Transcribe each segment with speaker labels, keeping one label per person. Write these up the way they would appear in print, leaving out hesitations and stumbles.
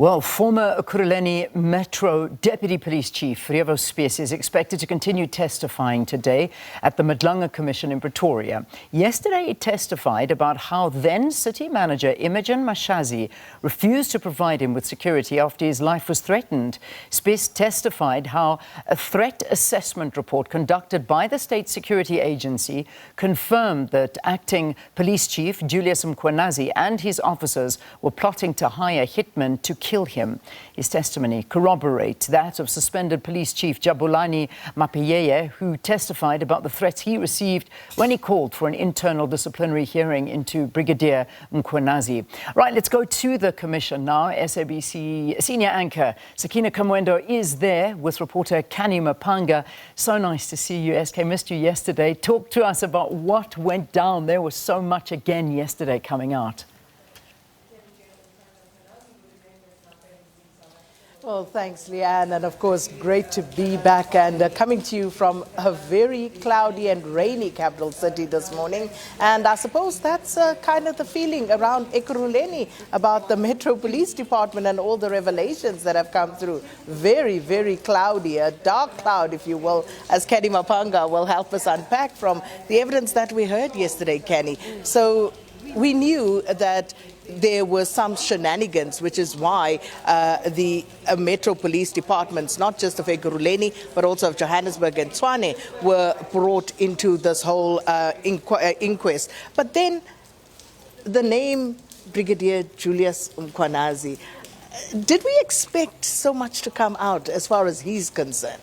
Speaker 1: Well, former Ekurhuleni Metro Deputy Police Chief Revo Spies is expected to continue testifying today at the Madlanga Commission in Pretoria. Yesterday, he testified about how then City Manager Imogen Mashazi refused to provide him with security after his life was threatened. Spies testified how a threat assessment report conducted by the State Security Agency confirmed that Acting Police Chief Julius Mkhwanazi and his officers were plotting to hire hitmen to kill him. His testimony corroborates that of suspended Police Chief Jabulani Mapiyeye, who testified about the threats he received when he called for an internal disciplinary hearing into Brigadier Mkhwanazi. Right, let's go to the Commission now. SABC senior anchor Sakina Kamwendo is there with reporter Canny Maphanga. So nice to see you, SK. Missed you yesterday. Talk to us about what went down. There was so much again yesterday coming out.
Speaker 2: Well, thanks, Leanne, and of course, great to be back and coming to you from a very cloudy and rainy capital city this morning. And I suppose that's kind of the feeling around Ekurhuleni about the Metro Police Department and all the revelations that have come through. Very, very cloudy, a dark cloud, if you will, as Canny Maphanga will help us unpack from the evidence that we heard yesterday, Canny. So we knew that there were some shenanigans, which is why the Metro Police Departments, not just of Ekurhuleni, but also of Johannesburg and Tshwane, were brought into this whole inquest. But then the name Brigadier Julius Mkhwanazi, did we expect so much to come out as far as he's concerned?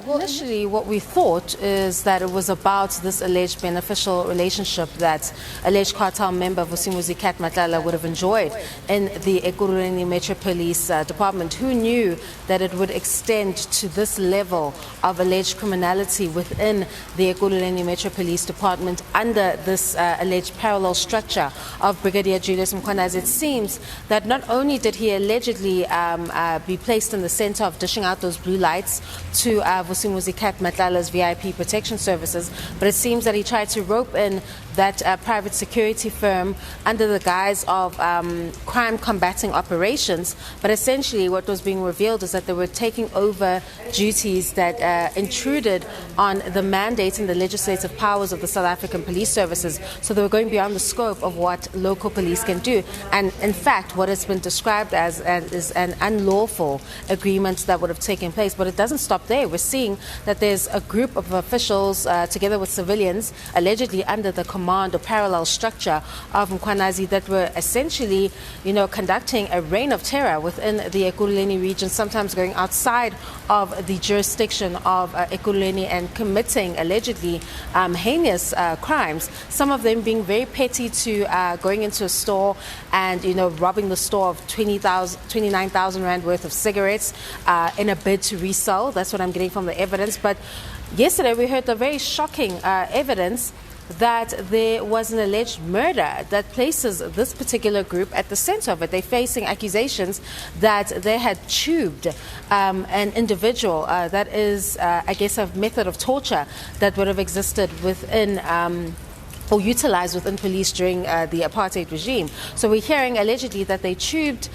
Speaker 3: Well, initially, what we thought is that it was about this alleged beneficial relationship that alleged cartel member Vusimuzi Cat Matlala would have enjoyed in the Ekurhuleni Metro Police Department. Who knew that it would extend to this level of alleged criminality within the Ekurhuleni Metro Police Department under this alleged parallel structure of Brigadier Julius Mkhwanazi? It seems that not only did he allegedly be placed in the center of dishing out those blue lights to Vusimuzi Cat Matlala's VIP protection services, but it seems that he tried to rope in that private security firm under the guise of crime combating operations. But essentially what was being revealed is that they were taking over duties that intruded on the mandate and the legislative powers of the South African police services. So they were going beyond the scope of what local police can do. And in fact, what has been described as is an unlawful agreement that would have taken place. But it doesn't stop there. We're seeing that there's a group of officials together with civilians allegedly under the command or parallel structure of Mkhwanazi that were essentially, conducting a reign of terror within the Ekurhuleni region, sometimes going outside of the jurisdiction of Ekurhuleni and committing allegedly heinous crimes, some of them being very petty to going into a store and, robbing the store of 29,000 Rand worth of cigarettes in a bid to resell. That's what I'm getting from the evidence. But yesterday we heard the very shocking evidence that there was an alleged murder that places this particular group at the center of it. They're facing accusations that they had tubed an individual. That is, I guess, a method of torture that would have existed within or utilized within police during the apartheid regime. So we're hearing allegedly that they tubed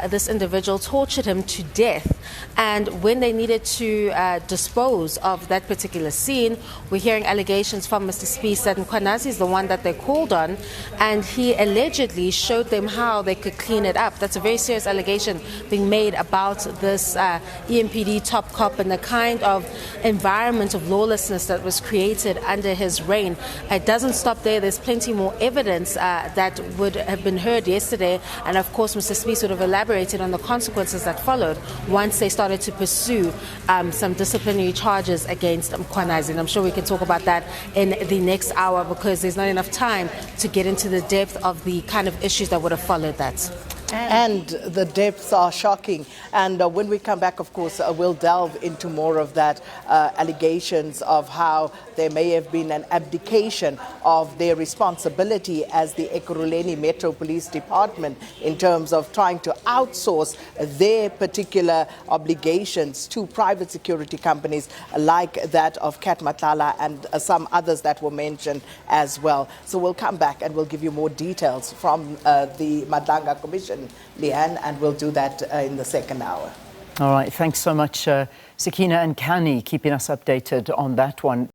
Speaker 3: this individual, tortured him to death, and when they needed to dispose of that particular scene, we're hearing allegations from Mr. Spies that Mkhwanazi is the one that they called on, and he allegedly showed them how they could clean it up. That's a very serious allegation being made about this EMPD top cop and the kind of environment of lawlessness that was created under his reign. It doesn't stop there. There's plenty more evidence that would have been heard yesterday, and of course Mr. Spies would have elaborated on the consequences that followed once they started to pursue some disciplinary charges against Mkhwanazi. And I'm sure we can talk about that in the next hour because there's not enough time to get into the depth of the kind of issues that would have followed that.
Speaker 2: And the depths are shocking. And when we come back, of course, we'll delve into more of that, allegations of how there may have been an abdication of their responsibility as the Ekurhuleni Metro Police Department in terms of trying to outsource their particular obligations to private security companies like that of Cat Matlala and some others that were mentioned as well. So we'll come back and we'll give you more details from the Madlanga Commission briefing, Leanne, and we'll do that in the second hour.
Speaker 1: All right, thanks so much, Sakina and Canny, keeping us updated on that one.